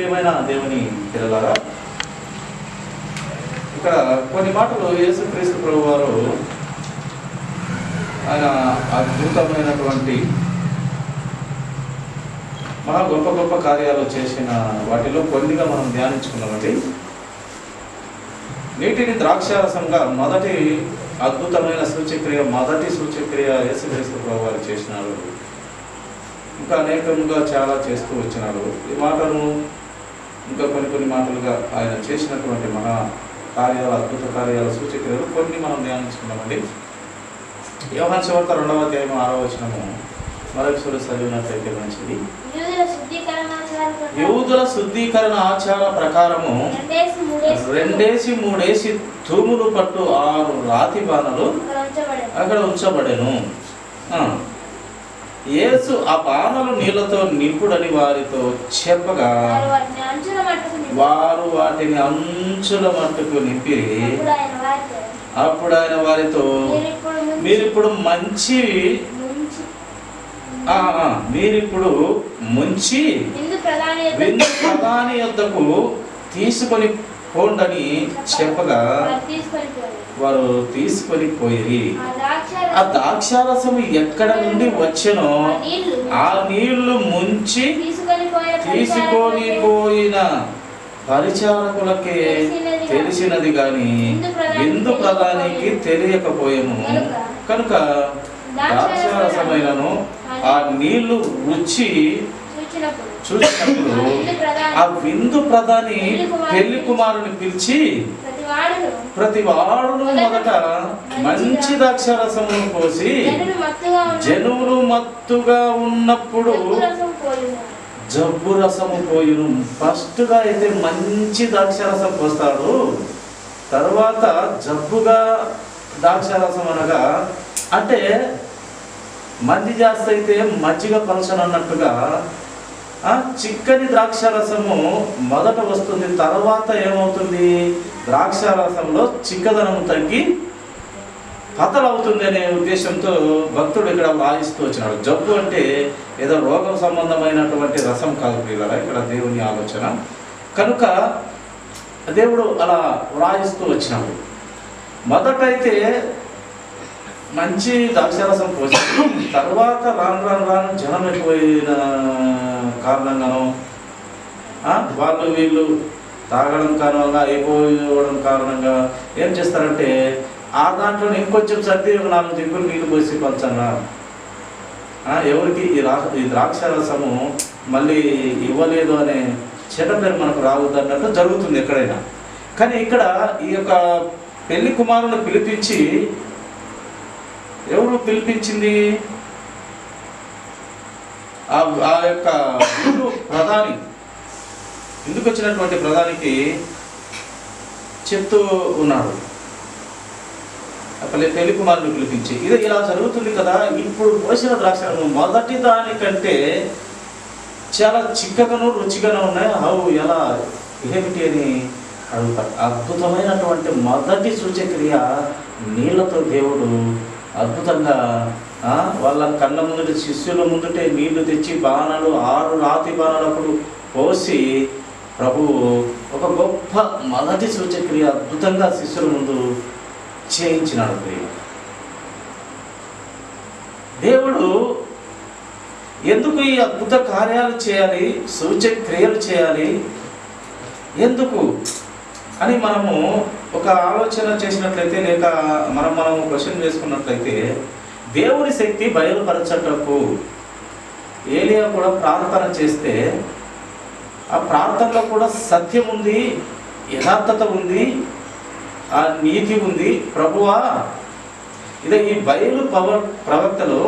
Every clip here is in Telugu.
ప్రియమైన దేవుని పిల్లలారా, ఇక్కడ కొన్ని మాటలు యేసుక్రీస్తు ప్రభు వారు ఆయన అద్భుతమైనటువంటి మహా గొప్ప గొప్ప కార్యాలు చేసిన వాటిలో కొన్నిగా మనం ధ్యానించుకున్నామండి. నీటిని ద్రాక్షారసంగా మొదటి అద్భుతమైన సూచక్రియ, మొదటి సూచక్రియ యేసుక్రీస్తు ప్రభు వారు చేసినారు. ఇంకా అనేకంగా చాలా చేస్తూ వచ్చినాడు. ఈ మాటను ఇంకా కొన్ని మాటలుగా ఆయన చేసినటువంటి మహా కార్యాలు, అద్భుత కార్యాల సూచక్రియలు కొన్ని మనం ధ్యానించుకున్నామండి. యోహాను సువార్త 2వ అధ్యాయం 6వ వచనము మరొకసారి చదివినట్లయితే మంచిది. యూదుల శుద్ధీకరణ ఆచార ప్రకారము 2-3 తూములు పట్టు 6 రాతి బాణలు అక్కడ ఉంచబడెను. యేసు ఆ బాణలు నీళ్లతో నింపుడని వారితో చెప్పగా వారు వాటిని అంచుల మట్టుకు నింపి, అప్పుడు ఆయన వారితో మీరిప్పుడు ముంచి విందు ప్రధాని యొద్దకు తీసుకొని పోండని చెప్పగా వారు తీసుకొని పోయి, ఆ ద్రాక్షారసము ఎక్కడ నుండి వచ్చెనో ఆ నీళ్లు ముంచి తీసుకొని పోయిన పరిచారకులకే తెలిసినది గాని విందు ప్రధానికి తెలియకపోయేను. కనుక ద్రాక్షారసమైనను ఆ నీళ్లు రుచి చూసినప్పుడు ఆ విందు ప్రధాని పెళ్లి కుమారుని పిలిచి, ప్రతి వాడును మొదట మంచి ద్రాక్షారసమును పోసి జనులు మత్తుగా ఉన్నప్పుడు జబ్బు రసము పోయును. ఫస్ట్గా అయితే మంచి ద్రాక్షారసం పోస్తాడు, తర్వాత జబ్బుగా ద్రాక్షారసం అనగా అంటే మంది జాస్తి అయితే మజ్జిగ పలచను అన్నట్టుగా చిక్కని ద్రాక్షారసము మొదట వస్తుంది, తర్వాత ఏమవుతుంది, ద్రాక్షారసంలో చిక్కదనం తగ్గి పతలవుతుంది అనే ఉద్దేశంతో భక్తుడు ఇక్కడ వాయిస్తూ వచ్చినాడు. జబ్బు అంటే ఏదో రోగం సంబంధమైనటువంటి రసం కాదు పిల్లరా, ఇక్కడ దేవుని ఆలోచన. కనుక దేవుడు అలా వ్రాయిస్తూ వచ్చినాడు. మొదటైతే మంచి ద్రాక్షారసం పోసి, తర్వాత రాను జనం ఎక్కువైన కారణంగానో వాళ్ళు వీళ్ళు తాగడం కారణంగా అయిపోవడం కారణంగా ఏం చేస్తారంటే ఆ దాంట్లో ఇంకొంచెం సర్ది 4 దిక్కులు నీళ్ళు పోసి పంచంగా ఎవరికి ఈ ద్రాక్షారసము మళ్ళీ ఇవ్వలేదు అనే చెడ్డ పేరు మనకు రావద్దు అన్నట్టు జరుగుతుంది ఎక్కడైనా. కానీ ఇక్కడ ఈ యొక్క పెళ్లి కుమారుని పిలిపించి, ఎవరు పిలిపించింది, ఆ యొక్క ప్రధాని, ఎందుకు వచ్చినటువంటి ప్రధానికి చెప్తూ ఉన్నాడు. పెళ్లి కుమారుని పిలిపించి, ఇది ఇలా జరుగుతుంది కదా, ఇప్పుడు పోసిన ద్రాక్షారసం మొదటి దానికంటే చాలా చిక్కగాను రుచిగాను ఉన్నాయి, ఎలా ఏమిటి అని అడుగుతాడు. అద్భుతమైనటువంటి మొదటి సూచక్రియ నీళ్లతో దేవుడు అద్భుతంగా వాళ్ళ కళ్ళ ముందుట, శిష్యుల ముందుటే నీళ్లు తెచ్చి 6 రాతి బాణాలు అప్పుడు పోసి ప్రభువు ఒక గొప్ప మొదటి సూచక్రియ అద్భుతంగా శిష్యుల ముందు చేయించినాడు. దేవుడు ఎందుకు ఈ అద్భుత కార్యాలు చేయాలి, సూచక్రియలు చేయాలి, ఎందుకు అని మనము ఒక ఆలోచన చేసినట్లయితే, లేక మనం క్వశ్చన్ వేసుకున్నట్లయితే, దేవుని శక్తి బయలుపరచటకు ఏలియా కూడా ప్రార్థన చేస్తే ఆ ప్రార్థనలో కూడా సత్యం ఉంది, యథార్థత ఉంది, ఆ నీతి ఉంది. ప్రభువా, ఇదే ఈ బయలు ప్రవక్తలు,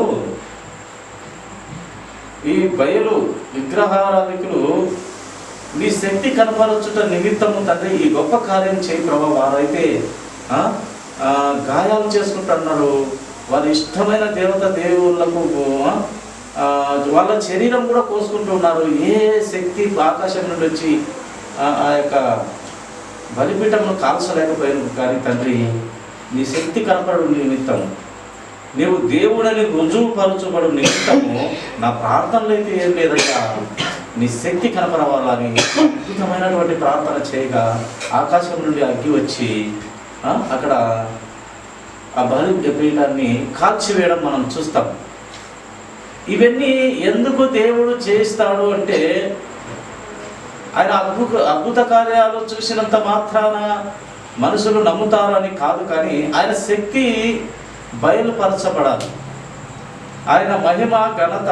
ఈ బయలు విగ్రహారాధికులు నీ శక్తి కనపరచుట నిమిత్తము తండ్రి ఈ గొప్ప కార్యం చేయి ప్రభు. వారైతే గాయాలు చేసుకుంటున్నారు, వారి ఇష్టమైన దేవుళ్ళకు వాళ్ళ శరీరం కూడా కోసుకుంటున్నారు. ఏ శక్తి ఆకాశం నుండి వచ్చి ఆ యొక్క బలిపీఠంలో కాల్చలేకపోయాను. కానీ తండ్రి నీ శక్తి కనపడు నిమిత్తం, నీవు దేవుడని రుజువుపరచబడు నిమిత్తము నా ప్రార్థనలు అయితే ఏం లేదయ్యా, నీ శక్తి కనపరవాలని అద్భుతమైనటువంటి ప్రార్థన చేయగా ఆకాశం నుండి అగ్గి వచ్చి అక్కడ ఆ బలిపీఠాన్ని కాల్చివేయడం మనం చూస్తాం. ఇవన్నీ ఎందుకు దేవుడు చేస్తాడు అంటే ఆయన అద్భుత కార్యాలు చూసినంత మాత్రాన మనుషులు నమ్ముతారని కాదు, కానీ ఆయన శక్తి బయలుపరచబడాలి, ఆయన మహిమ ఘనత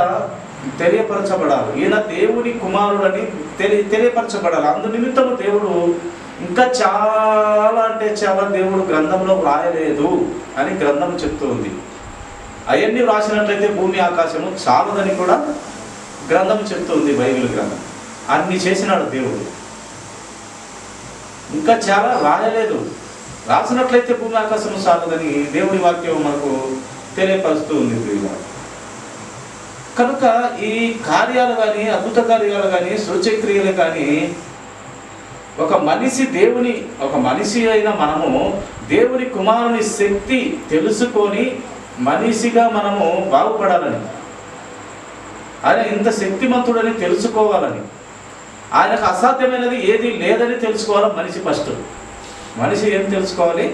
తెలియపరచబడాలి, ఈయన దేవుని కుమారుడని తెలియపరచబడాలి. అందు నిమిత్తము దేవుడు ఇంకా చాలా అంటే చాలా దేవుడు గ్రంథంలో వ్రాయలేదు అని గ్రంథం చెప్తూ ఉంది. అవన్నీ వ్రాసినట్లయితే భూమి ఆకాశము చాలదని కూడా గ్రంథం చెప్తూ ఉంది, బైబిల్ గ్రంథం. అన్ని చేసినాడు దేవుడు, ఇంకా చాలా రాయలేదు. రాసినట్లయితే భూమి ఆకాశము చాలదని దేవుడి వాక్యం మనకు తెలియపరుస్తూ ఉంది. కనుక ఈ కార్యాలు కానీ, అద్భుత కార్యాలు కానీ, సూచక్రియలు కానీ ఒక మనిషి అయిన మనము దేవుని కుమారుని శక్తి తెలుసుకొని మనిషిగా మనము బాగుపడాలని, ఆయన ఇంత శక్తిమంతుడని తెలుసుకోవాలని, ఆయనకు అసాధ్యమైనది ఏది లేదని తెలుసుకోవాలి మనిషి. ఫస్ట్ మనిషి ఏం తెలుసుకోవాలి?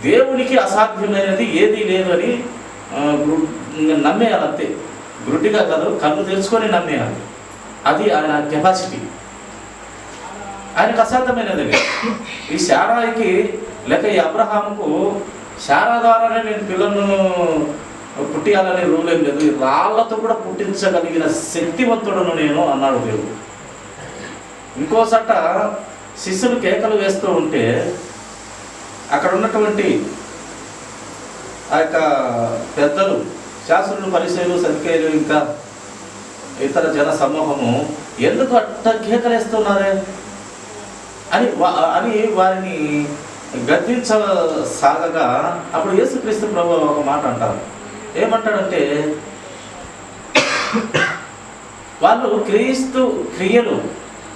దేవునికి అసాధ్యమైనది ఏది లేదు అని నమ్మేయాలి, అంతే. గుడ్డిగా కాదు, కళ్ళు తెలుసుకొని నమ్మేయాలి. అది ఆయన కెపాసిటీ. ఆయనకు అసాధ్యమైనది ఈ శారాయికి లేక ఈ అబ్రహాముకు శారా ద్వారానే నేను పిల్లలను పుట్టియాలనే రూల్ ఏం లేదు, రాళ్లతో కూడా పుట్టించగలిగిన శక్తివంతుడను నేను అన్నాడు దేవుడు. ఇంకోసట శిష్యులు కేకలు వేస్తూ ఉంటే అక్కడ ఉన్నటువంటి ఆ యొక్క పెద్దలు, శాస్త్రులు, పరిచయులు, సద్కేయులు, ఇంకా ఇతర జన సమూహము ఎందుకు అట్ట కేకలేస్తున్నారే అని వారిని గద్దించసాగగా అప్పుడు యేసుక్రీస్తు ప్రభు ఒక మాట అంటారు. ఏమంటాడంటే, వాళ్ళు క్రీస్తు క్రియలు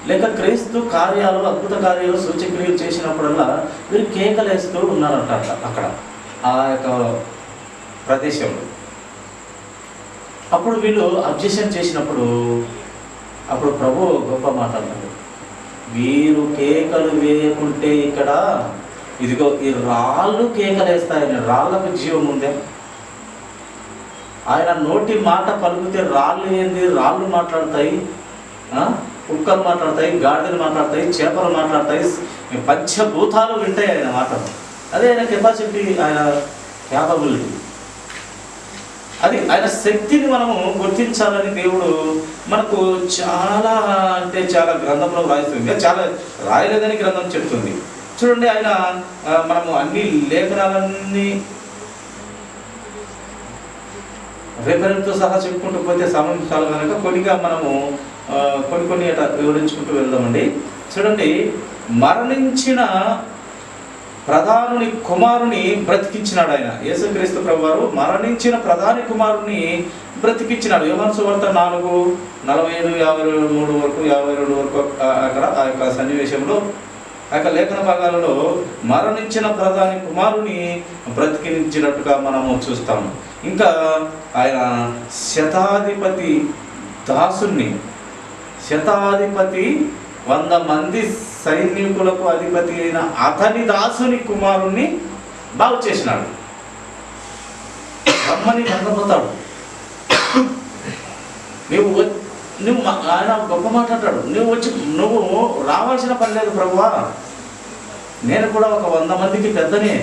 లేక క్రీస్తు కార్యాలు, అద్భుత కార్యాలు, సూచక్రియలు చేసినప్పుడల్లా వీరు కేకలేస్తూ ఉన్నారంట అక్కడ ఆ యొక్క ప్రదేశంలో. అప్పుడు వీళ్ళు అబ్జెక్షన్ చేసినప్పుడు అప్పుడు ప్రభు గొప్ప మాట అన్నాడు, వీరు కేకలు వేయకుంటే ఇక్కడ ఇదిగో ఈ రాళ్ళు కేకలేస్తాయని. రాళ్లకు జీవం ఉందే? ఆయన నోటి మాట పలుకుతే రాళ్ళు ఏంది? రాళ్ళు మాట్లాడతాయి, కుక్కలు మాట్లాడతాయి, గాడిదలు మాట్లాడతాయి, చేపలు మాట్లాడతాయి, పంచభూతాలు వింటాయి ఆయన మాటలు. అదే ఆయన కెపాసిటీ, ఆయన క్యాపబిలిటీ. అది ఆయన శక్తిని మనము గుర్తించాలని దేవుడు మనకు చాలా అంటే చాలా గ్రంథంలో రాయిస్తుంది. చాలా రాయలేదని గ్రంథం చెప్తుంది. చూడండి, ఆయన మనము అన్ని లేఖనాలన్నీ రేపటితో సహా చెప్పుకుంటూ పోతే సమయం చాలు కనుక కొన్నిగా మనము కొన్ని అట్లా వివరించుకుంటూ వెళ్దామండి. చూడండి, మరణించిన ప్రధానుని కుమారుని బ్రతికించినాడు ఆయన. యేసుక్రీస్తు ప్రభువారు మరణించిన ప్రధాని కుమారుని బ్రతికించినాడు. యోహాను సువార్త 4:47-53 వరకు 52 వరకు అక్కడ ఆ యొక్క సన్నివేశంలో ఆ యొక్క లేఖన భాగాలలో మరణించిన ప్రధాని కుమారుని బ్రతికించినట్టుగా మనము చూస్తాము. ఇంకా ఆయన శతాధిపతి 100 మంది సైనికులకు అధిపతి అయిన అతని దాసుని కుమారుణ్ణి బాగు చేసినాడు. రమ్మని నమ్మపోతాడు. నువ్వు ఆయన గొప్ప మాట అంటాడు, నువ్వు రావాల్సిన పని లేదు ప్రభువా, నేను కూడా ఒక 100 మందికి పెద్దనే,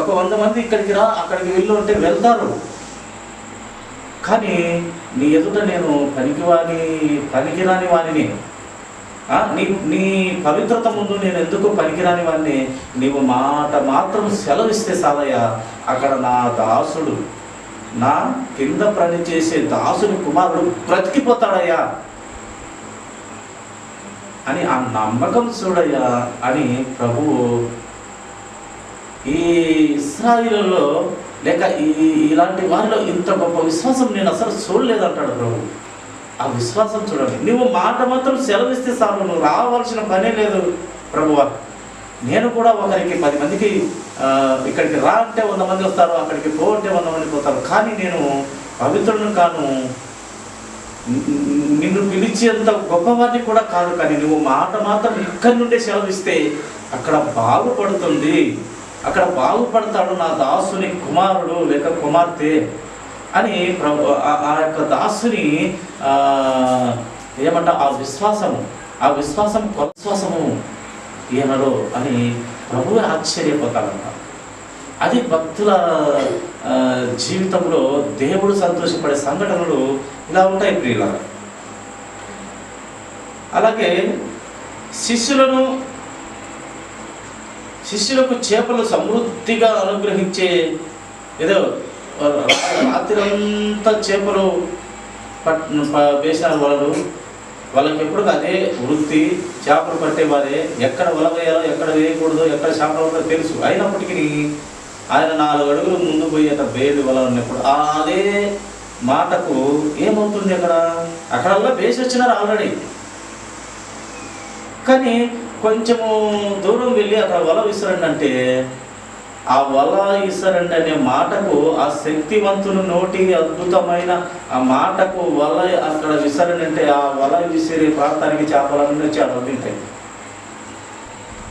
ఒక 100 మంది ఇక్కడికి రా, అక్కడికి వెళ్ళు అంటే వెళ్తారు. కానీ నీ ఎదుట నేను పనికిరాని వాడిని, నీ పవిత్రత ముందు నేను ఎందుకు పనికిరాని వాడిని, నీవు మాట మాత్రం సెలవిస్తే సాదయ్యా, అక్కడ నా దాసుడు, నా కింద పని చేసే దాసుని కుమారుడు బ్రతికిపోతాడయ్యా అని ఆ నమ్మకం చూడయ్యా అని ప్రభువు ఈ ఇశ్రాయేలులో లేక ఇలాంటి వారిలో ఇంత గొప్ప విశ్వాసం నేను అసలు చూడలేదంటాడు ప్రభు. ఆ విశ్వాసం చూడండి. నువ్వు మాట మాత్రం సెలవిస్తే చాలు, నువ్వు రావాల్సిన పనే లేదు ప్రభువా. నేను కూడా ఒకరికి 10 మందికి ఇక్కడికి రా అంటే 100 మంది వస్తారు, అక్కడికి పో అంటే 100 మంది పోతారు, కానీ నేను పవిత్రులను కాను, నిన్ను పిలిచేంత గొప్పవాడిని కూడా కాదు, కానీ నువ్వు మాట మాత్రం ఇక్కడి నుండే సెలవిస్తే అక్కడ బాగుపడుతుంది, అక్కడ బాగుపడతాడు నా దాసుని కుమారుడు లేక కుమార్తె అని ఆ యొక్క దాసుని ఏమంట ఆ విశ్వాసం కొత్త విశ్వాసము ఈయనలో అని ప్రభువు ఆశ్చర్యపోతాడంట. అది భక్తుల జీవితంలో దేవుడు సంతోషపడే సంఘటనలు ఇలా ఉంటాయి ప్రియులారా. అలాగే శిష్యులకు చేపలు సమృద్ధిగా అనుగ్రహించే, ఏదో రాత్రంతా చేపలు వేసిన వాళ్ళకి ఎప్పుడు అదే వృత్తి, చేపలు పట్టేవారే, ఎక్కడ వల వేయాలో ఎక్కడ వేయకూడదో ఎక్కడ చేపలు తెలుసు. అయినప్పటికీ ఆయన 4 అడుగులు ముందు పోయి అక్కడ వేడి వల ఉన్నప్పుడు అదే మాటకు ఏమవుతుంది, అక్కడల్లా వేసి వచ్చినారు ఆల్రెడీ, కానీ కొంచెము దూరం వెళ్ళి అక్కడ వల విసరండి అంటే ఆ వల విసరండి అనే మాటకు, ఆ శక్తివంతుని నోటి అద్భుతమైన ఆ మాటకు వల అక్కడ విసరండి అంటే ఆ వల విసిరే ప్రాంతానికి చేపలన్నీ వచ్చి అక్కడ తింటాయి.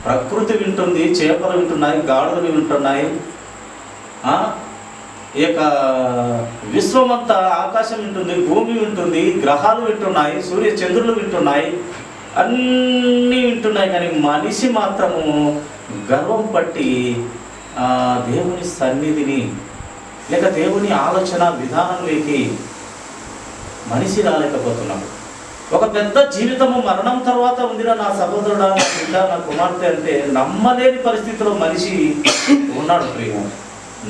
ప్రకృతి వింటుంది, చేపలు వింటున్నాయి, గాడులు వింటున్నాయి, ఈ యొక్క విశ్వమంతా ఆకాశం వింటుంది, భూమి వింటుంది, గ్రహాలు వింటున్నాయి, సూర్య చంద్రులు వింటున్నాయి, అన్నీ వింటున్నాయి. కానీ మనిషి మాత్రము గర్వం పట్టి దేవుని సన్నిధిని లేక దేవుని ఆలోచన విధానంలోకి మనిషి రాలేకపోతున్నాడు. ఒక పెద్ద జీవితము మరణం తర్వాత ఉందిరా నా సహోదరుడా, నా బిడ్డ, నా కుమార్తె అంటే నమ్మలేని పరిస్థితిలో మనిషి ఉన్నాడు ప్రియ.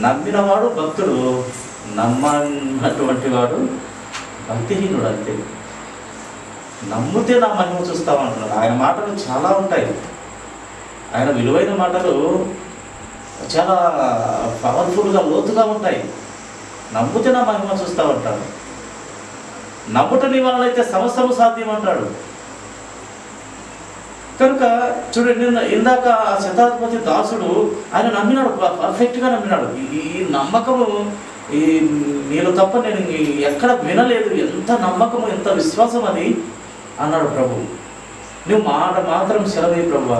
నమ్మినవాడు భక్తుడు, నమ్మనటువంటి వాడు భక్తిహీనుడు అంతే. నమ్మితే నా మహిమ చూస్తామంటున్నాడు. ఆయన మాటలు చాలా ఉంటాయి, ఆయన విలువైన మాటలు చాలా పవర్ఫుల్గా లోతుగా ఉంటాయి. నమ్మితే నా మహిమ చూస్తామంటాడు. నమ్ముట నీ వలన అయితే సమస్తము సాధ్యం అంటాడు. కనుక చూడండి, ఇందాక ఆ శతాధిపతి దాసుడు ఆయన నమ్మినాడు, పర్ఫెక్ట్గా నమ్మినాడు. ఈ నమ్మకము నీలో తప్ప నేను ఎక్కడ వినలేదు, ఎంత నమ్మకము, ఎంత విశ్వాసం అది అన్నాడు. ప్రభు నువ్వు మాట మాత్రం సెలవే ప్రభు,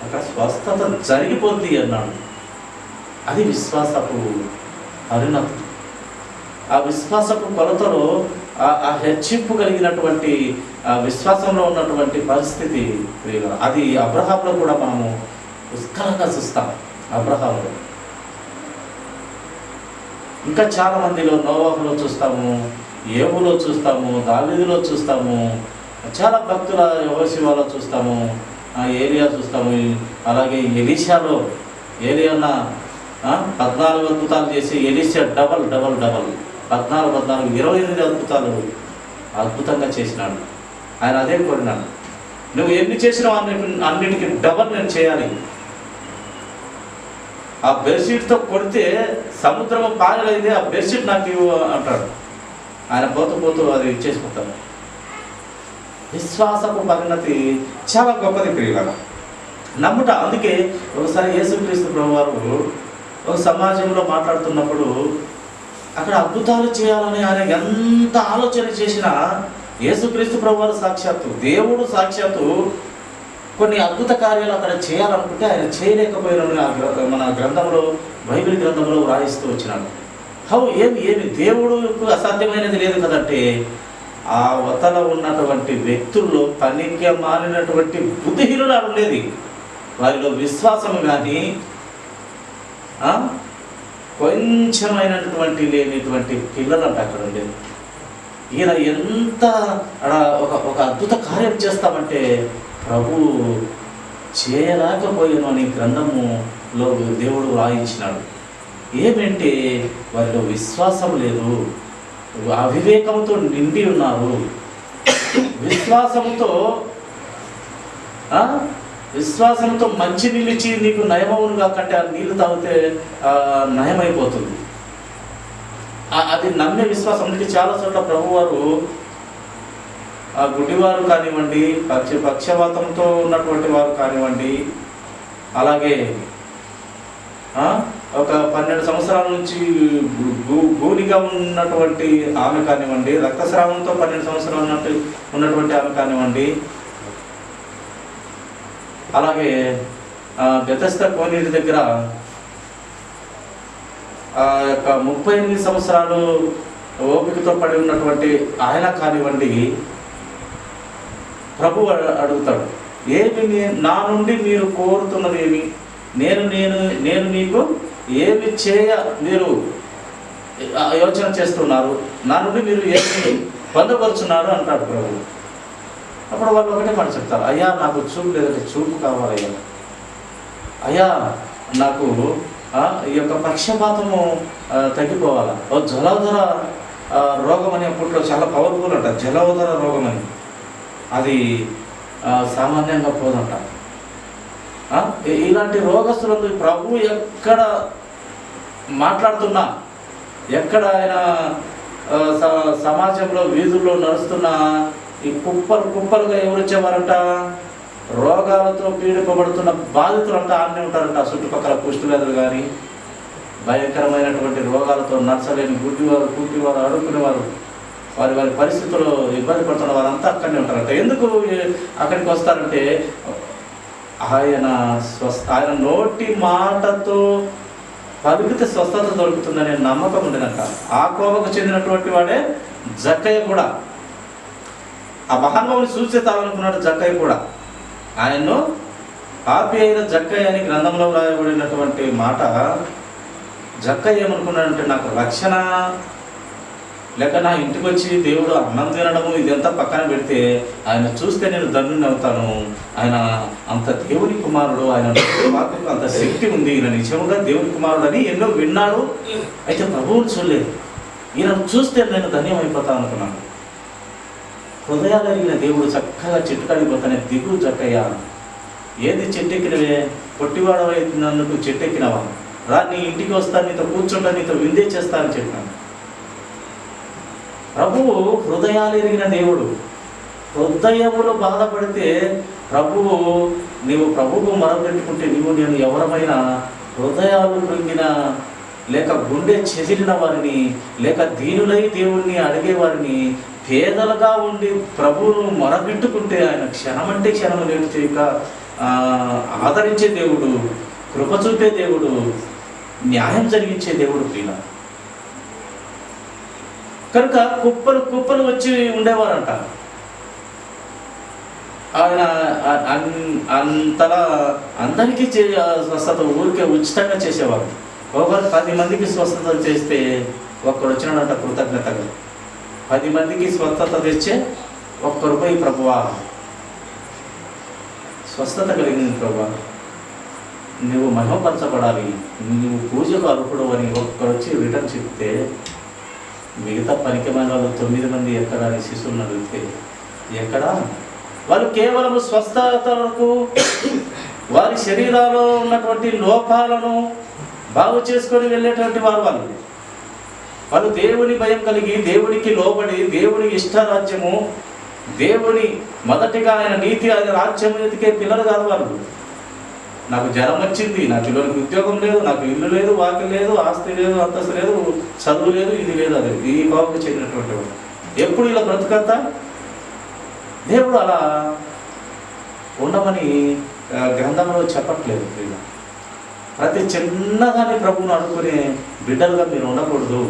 అక్కడ స్వస్థత జరిగిపోద్ది అన్నాడు. అది విశ్వాసపు పరిణతి. ఆ విశ్వాసపు కొలతలో ఆ హెచ్చింపు కలిగినటువంటి విశ్వాసంలో ఉన్నటువంటి పరిస్థితి అది అబ్రహాంలో కూడా మనము పుష్కలంగా చూస్తాం. అబ్రహాంలో ఇంకా చాలా మందిలో, నోవాహులో చూస్తాము, యోబులో చూస్తాము, దావీదులో చూస్తాము, చాలా భక్తుల యెహోషువలో చూస్తాము, ఏలియా చూస్తాము. అలాగే ఎలీషాలో ఏలియాన్న 14 అద్భుతాలు చేసి ఎలీషా డబల్ 14 28 అద్భుతాలు అద్భుతంగా చేసినాడు. ఆయన అదే కోరినాడు, నువ్వు ఎన్ని చేసినావు అన్నిటికీ డబల్ నేను చేయాలి. ఆ బెడ్షీట్తో కొడితే సముద్రము పాయలైతే ఆ బెడ్షీట్ నాకు ఇవ్వు అంటాడు. ఆయన పోతూ అది ఇచ్చేసిపోతాడు. విశ్వాసపు పరిణతి చాలా గొప్పది ప్రియులారా, నమ్ముట. అందుకే ఒకసారి యేసుక్రీస్తు ప్రభువారు ఒక సమాజంలో మాట్లాడుతున్నప్పుడు అక్కడ అద్భుతాలు చేయాలని ఆయన ఎంత ఆలోచన చేసినా యేసుక్రీస్తు ప్రభువారు సాక్షాత్తు దేవుడు సాక్షాత్తు కొన్ని అద్భుత కార్యాలు అక్కడ చేయాలనుకుంటే ఆయన చేయలేకపోయిన మన గ్రంథంలో, బైబిల్ గ్రంథంలో వ్రాయిస్తూ వచ్చినాడు. ఏమి దేవుడుకు అసాధ్యమైనది లేదు కదంటే ఆ వతల ఉన్నటువంటి వ్యక్తుల్లో పనికి మాలినటువంటి బుద్ధిహీనులు ఉండేది. వారిలో విశ్వాసం కానీ కొంచెమైనటువంటి లేనిటువంటి పిల్లలంట అక్కడ ఉండేది. ఈయన ఎంత ఒక అద్భుత కార్యం చేస్తామంటే ప్రభు చేయలేకపోయాను అని గ్రంథములో దేవుడు రాయించినాడు. ఏమంటే వారిలో విశ్వాసం లేదు, అవివేకంతో నిండి ఉన్నారు. విశ్వాసంతో మంచి నిలిచి నీకు నయమవునుగా కంటే ఆ నీళ్ళు తాగితే నయమైపోతుంది. అది నమ్మే విశ్వాసం. అందుకే చాలా చోట్ల ప్రభువారు ఆ గుడ్డివారు కానివ్వండి, పక్షవాతంతో ఉన్నటువంటి వారు కానివ్వండి, అలాగే ఒక 12 సంవత్సరాల నుంచి గూనిగా ఉన్నటువంటి ఆమె కానివ్వండి, రక్తస్రావంతో 12 సంవత్సరాలు ఉన్నటువంటి ఆమె కానివ్వండి, అలాగే బెతెస్దా కోనేరు దగ్గర 38 సంవత్సరాలు ఓపికతో పడి ఉన్నటువంటి ఆయన కానివ్వండి, ప్రభు అడుగుతాడు, ఏమి నా నుండి మీరు కోరుతున్నది ఏమి? నేను మీకు ఏమి మీరు యోచన చేస్తున్నారు? నా నుండి మీరు ఏమి పొందపరుచున్నారు అంటాడు ప్రభు. అప్పుడు వాళ్ళు ఒకటే మాట చెప్తారు, అయ్యా నాకు చూపు లేదంటే చూపు కావాలయ్యా, అయ్యా నాకు ఈ యొక్క పక్షపాతము తగ్గిపోవాలా. జలోదర రోగం అని అప్పట్లో చాలా పవర్ఫుల్ అంట, జలోదర రోగం అని. అది సామాన్యంగా పోదంట. ఇలాంటి రోగస్తులకు ప్రభు ఎక్కడ మాట్లాడుతున్నా, ఎక్కడ ఆయన సమాజంలో వీధుల్లో నడుస్తున్నా ఈ కుప్పలుగా ఎవరు వచ్చేవారంట? రోగాలతో పీడిపబడుతున్న బాధితులంతా ఆడనే ఉంటారంట. చుట్టుపక్కల కుష్ఠవ్యాధులు కానీ, భయంకరమైనటువంటి రోగాలతో నడచలేని గుడ్డివారు, కూటివారు, అడుక్కునేవారు, వారి పరిస్థితుల్లో ఇబ్బంది పడుతున్న వారంతా అక్కడనే ఉంటారంట. ఎందుకు అక్కడికి వస్తారంటే ఆయన నోటి మాటతో పలికితే స్వస్థత దొరుకుతుందనే నమ్మకం ఉండేదంట. ఆ కోవకు చెందినటువంటి వాడే జక్కయ్య కూడా. ఆ మహానుభావుని సూచితాలనుకున్నాడు జక్కయ్య కూడా. ఆయన్ను పాపి అయిన జక్కయ్య అని గ్రంథంలో రాయబడినటువంటి మాట. జక్కయ్య ఏమనుకున్నాడంటే, నాకు రక్షణ లేక నా ఇంటికి వచ్చి దేవుడు అన్నం తినడము ఇదంతా పక్కన పెడితే ఆయన చూస్తే నేను ధన్యుని అవుతాను, ఆయన అంత దేవుని కుమారుడు, ఆయన వాక్కు అంత శక్తి ఉంది, ఈయన నిజముగా దేవుని కుమారుడు అని ఎన్నో విన్నాడు. అయితే ప్రభువుని చూడలేదు. ఈయనను చూస్తే నేను ధన్యం అయిపోతాను అనుకున్నాను. హృదయాలు ఎరిగిన దేవుడు చక్కగా చెట్టుకాడిపోతానే దిగు జక్కయ్య, ఏది చెట్టెక్కినవే, పొట్టివాడవైనందుకు చెట్టెక్కినవా, రా నీ ఇంటికి వస్తాను, నీతో కూర్చుంటా, నీతో విందే చేస్తానని చెప్పాను. ప్రభువు హృదయాలు ఎరిగిన దేవుడు. హృదయములో బాధపడితే ప్రభువు, నీవు ప్రభువు మొరపెట్టుకుంటే నేను ఎవరమైనా హృదయాలు కృంగిన లేక గుండె చెదిరిన వారిని, లేక దీనులై దేవుణ్ణి అడిగేవారిని, పేదలుగా ఉండి ప్రభువును మొరపెట్టుకుంటే ఆయన క్షణమంటే క్షణము లేటు చేయక ఆదరించే దేవుడు, కృప చూపే దేవుడు, న్యాయం జరిగించే దేవుడు ప్రియుల. కనుక కుప్పలు వచ్చి ఉండేవారంట. ఆయన అంతలా అందరికీ స్వస్థత ఊరికే ఉచితంగా చేసేవారు. ఒకరు 10 మందికి స్వస్థత చేస్తే ఒక్కడు వచ్చినాడంట కృతజ్ఞతగా. 10 మందికి స్వస్థత తెచ్చే ₹1 ప్రభువా, స్వస్థత కలిగింది ప్రభువా, నువ్వు మహిమపరచబడాలి, నువ్వు పూజకు అర్హుడు అని ఒక్కడు వచ్చి రిటర్న్ చెప్తే, మిగతా 10 మంది వాళ్ళు 9 మంది ఎక్కడ అని శిశువులను అడిగితే ఎక్కడ? వాళ్ళు కేవలం స్వస్థతలకు, వారి శరీరాల్లో ఉన్నటువంటి లోపాలను బాగు చేసుకొని వెళ్ళేటువంటి వాళ్ళు దేవుని భయం కలిగి, దేవునికి లోబడి, దేవుని ఇష్టరాజ్యము, దేవుని మొదటిగా ఆయన నీతి, ఆయన రాజ్యం ఎతికే పిల్లలు కాదు వాళ్ళు. నాకు జ్వరం వచ్చింది, నా పిల్లలకి ఉద్యోగం లేదు, నాకు ఇల్లు లేదు, వాకిలు లేదు, ఆస్తి లేదు, అంతస్తు లేదు, చదువు లేదు, ఇది లేదు, అది ఈ కోవకు చెందినటువంటి వాడు. ఎప్పుడు ఇలా బ్రతుకంతా దేవుడు అలా ఉండమని గ్రంథంలో చెప్పట్లేదు. ప్రతి చిన్నదాన్ని ప్రభువును అనుకునే బిడ్డలుగా మీరు ఉండకూడదు.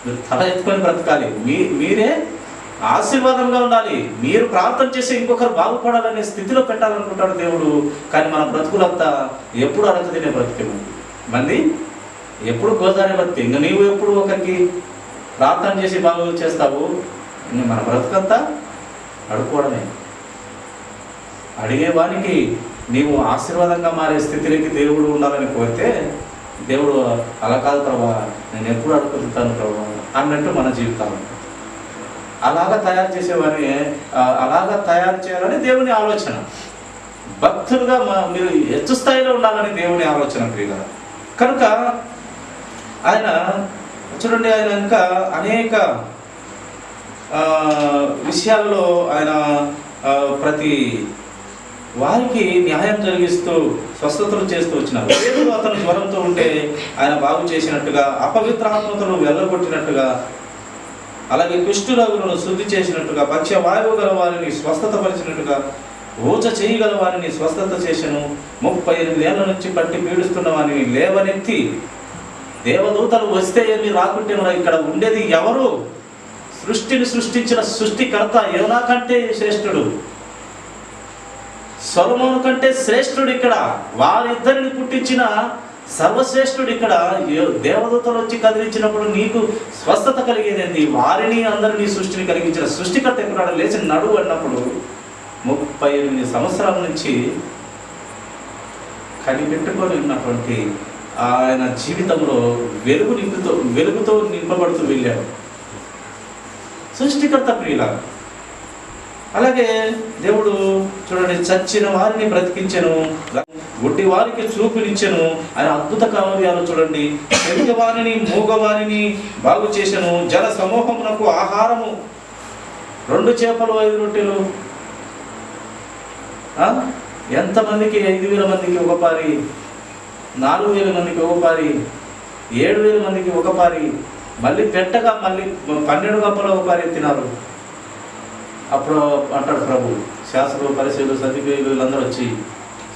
మీరు తల ఎత్తుకొని బ్రతకాలి. మీరే ఆశీర్వాదంగా ఉండాలి. మీరు ప్రార్థన చేసి ఇంకొకరు బాగుపడాలనే స్థితిలో పెట్టాలనుకుంటాడు దేవుడు. కానీ మన బ్రతుకులంతా ఎప్పుడు అడగ తినే బ్రతికే మంది, ఎప్పుడు గోదావరి బ్రతికే. ఇంకా నీవు ఎప్పుడు ఒకరికి ప్రార్థన చేసి బాగు చేస్తావు? ఇంకా మన బ్రతుకంతా అడుక్కోవడమే. అడిగేవానికి నీవు ఆశీర్వాదంగా మారే స్థితిలోకి దేవుడు ఉండాలని కోరితే, దేవుడు అలా కాదు ప్రభా, నేను ఎప్పుడు అడుగుతుంటాను ప్రభా అన్నట్టు మన జీవితాలు అలాగా తయారు చేసేవారిని, అలాగా తయారు చేయాలని దేవుని ఆలోచన. భక్తులుగా మీరు ఎత్తు స్థాయిలో ఉండాలని దేవుని ఆలోచన ప్రియుల. కనుక ఆయన చూడండి, ఆయన ఇంకా అనేక విషయాల్లో ఆయన ప్రతి వారికి న్యాయం జరిగిస్తూ స్వస్థతలు చేస్తూ వచ్చినారు. పేతురు అతను జ్వరంతో ఉంటే ఆయన బాగు చేసినట్టుగా, అపవిత్రాత్మతను వెళ్ళగొట్టినట్టుగా, అలాగే కుష్ఠరోగులను శుద్ధి చేసినట్టుగా, పక్షవాయువు గల వారిని స్వస్థత పరిచినట్టుగా, ఊచ చేయగల వారిని స్వస్థత చేసెను. 38 ఏళ్ల నుంచి పట్టి పీడిస్తున్న వారిని లేవనెత్తి, దేవదూతలు వస్తే ఏమి రాకుంటే ఇక్కడ ఉండేది ఎవరు? సృష్టిని సృష్టించిన సృష్టికర్త. యోనా కంటే శ్రేష్ఠుడు, సొలొమోను కంటే శ్రేష్ఠుడు. ఇక్కడ వారిద్దరిని పుట్టించిన సర్వశ్రేష్ఠుడు. ఇక్కడ దేవదూతలు వచ్చి కదిలించినప్పుడు నీకు స్వస్థత కలిగేది. వారిని అందరినీ సృష్టిని కలిగించిన సృష్టికర్త ఎక్కడ లేచి నడువు అన్నప్పుడు 38 సంవత్సరాల నుంచి కనిపెట్టుకొని ఉన్నటువంటి ఆయన జీవితంలో వెలుగుతో నింపబడుతూ వెళ్ళాడు. సృష్టికర్త ప్రియుల. అలాగే దేవుడు చూడండి, చచ్చిన వారిని బ్రతికించెను, గుడ్డి వారికి చూపునిచ్చెను. ఆయన అద్భుత కార్యాలు చూడండి. చెవిటి వారిని మూగవారిని బాగు చేసెను. జన సమూహమునకు ఆహారము 2 చేపలు 5 రొట్టెలు. ఎంతమందికి? 5,000 మందికి ఒక పారి, 4,000 మందికి ఒక పారి, 7,000 మందికి ఒక పారి, మళ్ళీ పెట్టగా మళ్ళీ 12 గంపలు ఒక పారి ఎత్తినారు. అప్పుడు అంటాడు ప్రభు, శాస్త్రులు, పరిశీలు, సదుపేయులు వీళ్ళందరూ వచ్చి,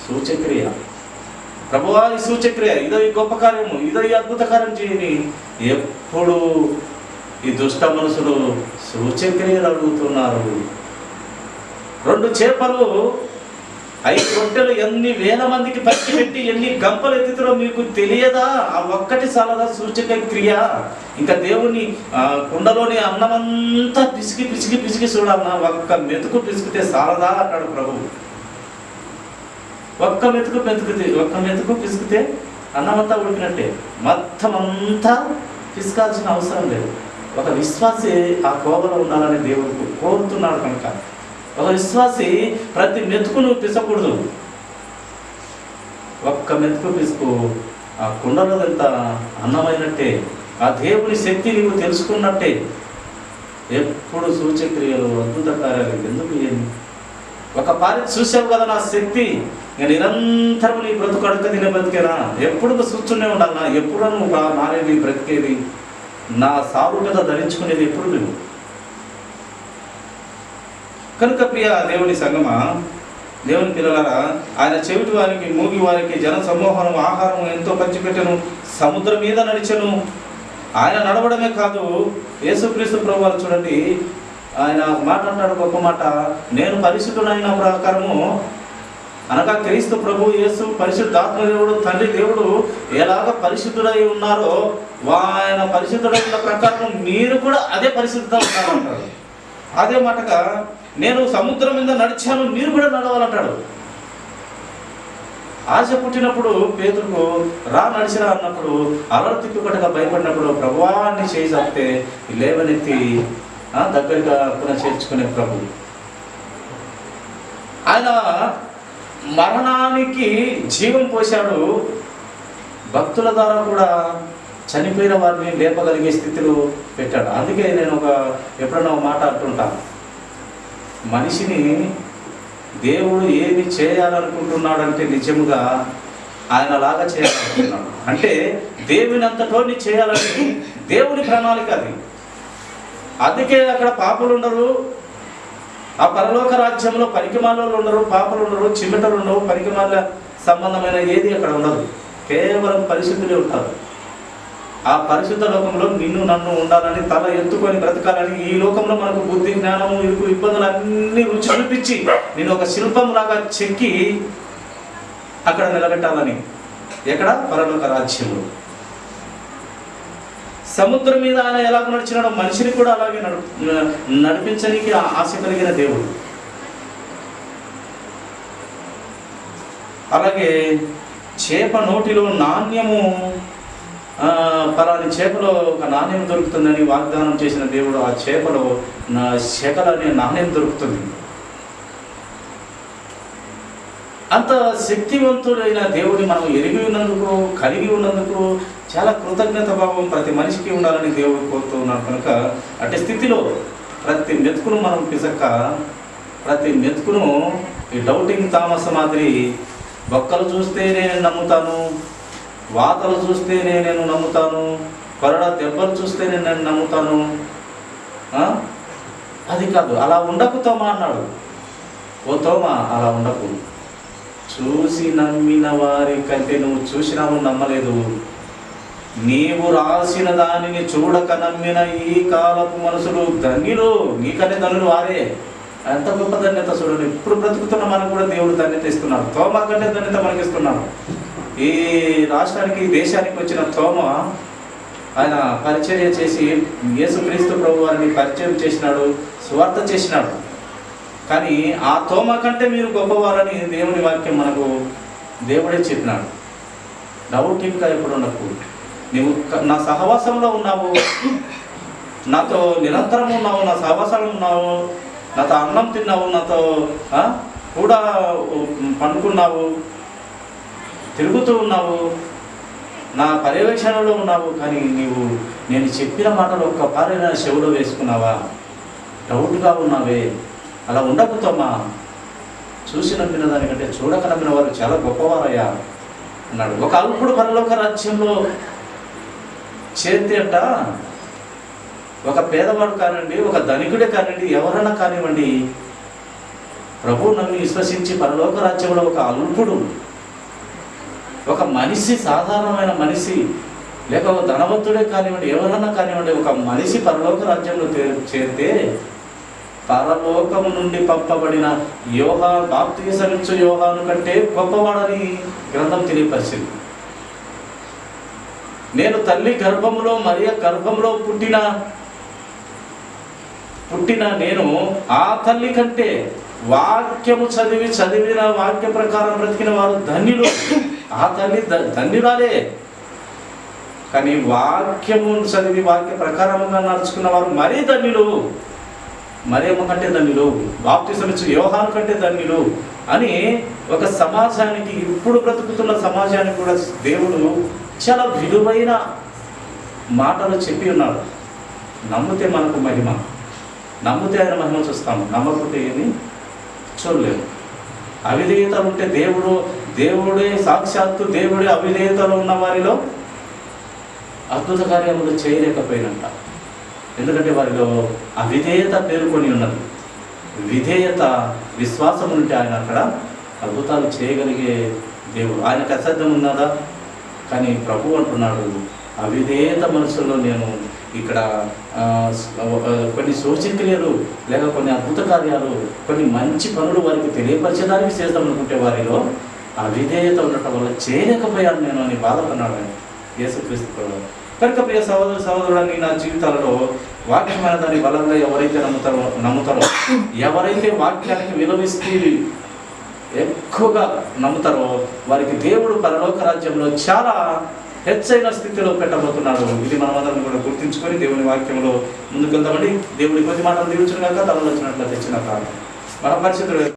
సూచక్రియ ప్రభువా, ఈ సూచక్రియ, ఇదో ఈ గొప్ప కార్యము, ఇదో ఈ అద్భుత కార్యం చేయని. ఎప్పుడు ఈ దుష్ట మనుషులు సూచక్రియలు అడుగుతున్నారు. 2 చేపలు 5 రొట్టెలు ఎన్ని వేల మందికి పచ్చి పెట్టి ఎన్ని గంపలు ఎత్తుతారో మీకు తెలియదా? ఆ ఒక్కటి చాలదా సూచక క్రియ? ఇంకా దేవుని కుండలోని అన్నమంతా పిసికి పిసికి పిసికి చూడాలన్నా ఒక్క మెతుకు పిసికితే చాలదా అంటాడు ప్రభు. ఒక్క మెతుకు పిసికితే అన్నమంతా ఉడికినట్టే. మొత్తం అంతా పిసకాల్సిన అవసరం లేదు. ఒక విశ్వాసి ఆ కోవలో ఉండాలని దేవుడు కోరుతున్నాడు కనుక, ఒక విశ్వాసి ప్రతి మెతుకును పిసకూడదు. ఒక్క మెతుకు పిసుకు ఆ కుండలో ఎంత అన్నమైనట్టే, ఆ దేవుని శక్తి నీవు తెలుసుకున్నట్టే. ఎప్పుడు సూచక్రియలు, అద్భుత కార్యాలు ఎందుకు? ఒక పారి చూసావు కదా నా శక్తి, ఇంకా నిరంతరం నీ బ్రతుకు అడక తినే బ్రతికేనా? ఎప్పుడు చూస్తూనే ఉండాలన్నా? ఎప్పుడు నువ్వు మారేది, బ్రతికేది, నా సారూప్యత ధరించుకునేది ఎప్పుడు నువ్వు? కనుక ప్రియ దేవుని సంగమా, దేవుని పిల్లలారా, ఆయన చెవిటి వారికి, మూగి వారికి, జన సమూహం ఆహారం ఎంతో పంచిపెట్టెను. సముద్రం మీద నడిచెను. ఆయన నడవడమే కాదు, యేసుక్రీస్తు ప్రభు వారు చూడండి, ఆయన మాట అంటాడు, గొప్ప మాట, నేను పరిశుద్ధుడైన ప్రకారము, అనగా క్రీస్తు ప్రభు యేసు పరిశుద్ధాత్మ దేవుడు, తండ్రి దేవుడు ఎలాగ పరిశుద్ధుడై ఉన్నారో ఆయన పరిశుద్ధుడైన ప్రకారం మీరు కూడా అదే పరిశుద్ధంగా ఉన్నారంటాడు. అదే మాటగా నేను సముద్రం మీద నడిచాను, మీరు కూడా నడవాలంటాడు. ఆశ పుట్టినప్పుడు పేతురుకు రా నడిచిరా అన్నప్పుడు, అలరు తిప్పుకొట్టగా భయపడినప్పుడు ప్రభువాన్ని చేయి చప్పితే లేవనెత్తి దగ్గరగా చేర్చుకునే ప్రభు. ఆయన మరణానికి జీవం పోశాడు. భక్తుల ద్వారా కూడా చనిపోయిన వారిని లేపగలిగే స్థితిలో పెట్టాడు. అందుకే నేను ఎప్పుడన్నా ఒక మాట అంటుంటాను, మనిషిని దేవుడు ఏమి చేయాలనుకుంటున్నాడంటే నిజముగా ఆయనలాగా చేయాలనుకుంటున్నాడు. అంటే దేవుని అంతటోని చేయాలని దేవుని ప్రణాళిక అది. అందుకే అక్కడ పాపలు ఉండరు. ఆ పరలోక రాజ్యంలో పనికిమాలలో ఉండరు, పాపలు ఉండరు, చిమ్మటలు ఉండవు, పనికిమాల సంబంధమైన ఏది అక్కడ ఉండదు. కేవలం పరిశుద్ధులే ఉంటారు. ఆ పరిశుద్ధ లోకంలో నిన్ను నన్ను ఉండాలని, తల ఎత్తుకొని బ్రతకాలని, ఈ లోకంలో మనకు బుద్ధి, జ్ఞానము, ఇరుకు ఇబ్బందులు అన్నీ రుచి చూపించి నేను ఒక శిల్పం లాగా చెక్కి అక్కడ నిలబెట్టాలని. ఎక్కడ? పరలోక రాజ్యంలో. సముద్రం మీద ఆయన ఎలాగ నడిచినాడో మనిషిని కూడా అలాగే నడిపించడానికి ఆశ కలిగిన దేవుడు. అలాగే చేప నోటిలో నాణ్యము, పలాని చేపలో ఒక నాణ్యం దొరుకుతుందని వాగ్దానం చేసిన దేవుడు, ఆ చేపలో శకల అనే నాణ్యం దొరుకుతుంది. అంత శక్తివంతుడైన దేవుడిని మనం ఎరిగి ఉన్నందుకు, కలిగి ఉన్నందుకు చాలా కృతజ్ఞత భావం ప్రతి మనిషికి ఉండాలని దేవుడు కోరుతూ ఉన్నాడు. కనుక అట్టి స్థితిలో ప్రతి మెతుకును మనం పిసక్క, ప్రతి మెతుకును ఈ డౌటింగ్ థామస్ మాదిరి బొక్కలు చూస్తే నేను నమ్ముతాను, వాతలు చూస్తే నేను నమ్ముతాను, కొరడ దెబ్బలు చూస్తే నేను నమ్ముతాను, అది కాదు. అలా ఉండకు తోమా అన్నాడు. ఓ తోమా అలా ఉండకు. చూసి నమ్మిన వారి కంటే నువ్వు చూసినావు నమ్మలేదు. నీవు రాసిన దానిని చూడక నమ్మిన ఈ కాలపు మనుషులు ధన్యులు. నీకంటే ధనులు వారే. ఎంత గొప్ప ధన్యత చూడండి. ఇప్పుడు బ్రతుకుతున్న మనకు కూడా దేవుడు ధన్యత ఇస్తున్నాడు. తోమా కంటే ధన్యత మనకి ఇస్తున్నాడు. ఈ రాష్ట్రానికి దేశానికి వచ్చిన తోమా ఆయన పరిచర్య చేసి యేసుక్రీస్తు ప్రభు వారిని పరిచయం చేసినాడు, సువార్త చేసినాడు. కానీ ఆ తోమా కంటే మీరు గొప్పవారని దేవుని వాక్యం మనకు దేవుడే చెప్పినాడు. డౌట్ ఇంకా ఎప్పుడు ఉండకు. నువ్వు నా సహవాసంలో ఉన్నావు, నాతో నిరంతరం ఉన్నావు, నా సహవాసంలో ఉన్నావు, నాతో అన్నం తిన్నావు, నాతో కూడా పండుకున్నావు, తిరుగుతూ ఉన్నావు, నా పర్యవేక్షణలో ఉన్నావు. కానీ నేను చెప్పిన మాటలు ఒక్క పారైనా చెవులో వేసుకున్నావా? డౌట్గా ఉన్నావే. అలా ఉండకుతోమా. చూసి నమ్మిన దానికంటే చూడక నమ్మిన వారు చాలా గొప్పవారయ్యా అన్నాడు. ఒక అల్పుడు పరలోక రాజ్యంలో చేరితే అంట, ఒక పేదవాడు కానివ్వండి, ఒక ధనికుడే కానివ్వండి, ఎవరన్నా కానివ్వండి, ప్రభువు నమ్మి విశ్వసించి పరలోక రాజ్యంలో ఒక అల్పుడు, ఒక మనిషి, సాధారణమైన మనిషి, లేక ఒక ధనవంతుడే కానివ్వండి, ఎవరన్నా కానివ్వండి, ఒక మనిషి పరలోక రాజ్యంలో చేరితే పరలోకము నుండి పంపబడిన బాప్తిసమిచ్చు యోహాను కంటే గొప్పవాడని గ్రంథం తెలియపరిచింది. నేను తల్లి గర్భములో మరియ గర్భంలో పుట్టిన నేను ఆ తల్లి కంటే వాక్యము చదివిన వాక్య ప్రకారం బ్రతికిన వారు ధన్యులు. ఆ తల్లి ధన్యురాలే. కానీ వాక్యము చదివి వాక్య ప్రకారంగా నడుచుకున్న వారు మరీ ధన్యులు, మరియమ్మ కంటే ధన్యులు, బాప్తిసమిచ్చు యోహాను కంటే ధన్యులు అని ఒక సమాజానికి, ఇప్పుడు బ్రతుకుతున్న సమాజానికి కూడా దేవుడు చాలా విలువైన మాటలు చెప్పి ఉన్నాడు. నమ్మితే మనకు మహిమ, నమ్మితే ఆయన మహిమ చూస్తాము, నమ్మకపోతే ఏమి చూడలేము. అవిధేయతలు ఉంటే దేవుడే సాక్షాత్తు దేవుడే అవిధేయతలు ఉన్న వారిలో అద్భుత కార్యములు చేయలేకపోయినంట. ఎందుకంటే వారిలో అవిధేయత పేరుకొని ఉన్నది. విధేయత, విశ్వాసం ఉంటే ఆయన అక్కడ అద్భుతాలు చేయగలిగే దేవుడు. ఆయనకు అసాధ్యం ఉన్నదా? కానీ ప్రభు అంటున్నాడు, అవిధేయత మనసులో నేను ఇక్కడ కొన్ని సూచక్రియలు లేక కొన్ని అద్భుత కార్యాలు, కొన్ని మంచి పనులు వారికి తెలియపరచడానికి చేద్దాం అనుకుంటే వారిలో అవిధేయత ఉండటం వల్ల చేయలేకపోయాను నేను అని బాధపడినాడు ఆయన యేసుక్రీస్తు ప్రభు. కనుక ప్రియ సహోదరులని, నా జీవితాలలో వాక్యమైన దాన్ని బలంగా ఎవరైతే నమ్ముతారో, ఎవరైతే వాక్యానికి విలువిస్తూ ఎక్కువగా నమ్ముతారో వారికి దేవుడు పరలోక రాజ్యంలో చాలా హెచ్చైన స్థితిలో పెట్టబోతున్నాడు. ఇది మనమందరం కూడా గుర్తించుకొని దేవుని వాక్యంలో ముందుకు వెళ్తామండి. దేవుడి కొద్ది మాటలు దీవించిన కాక తనలో వచ్చినట్లు తెచ్చిన కాదు మన పరిస్థితులు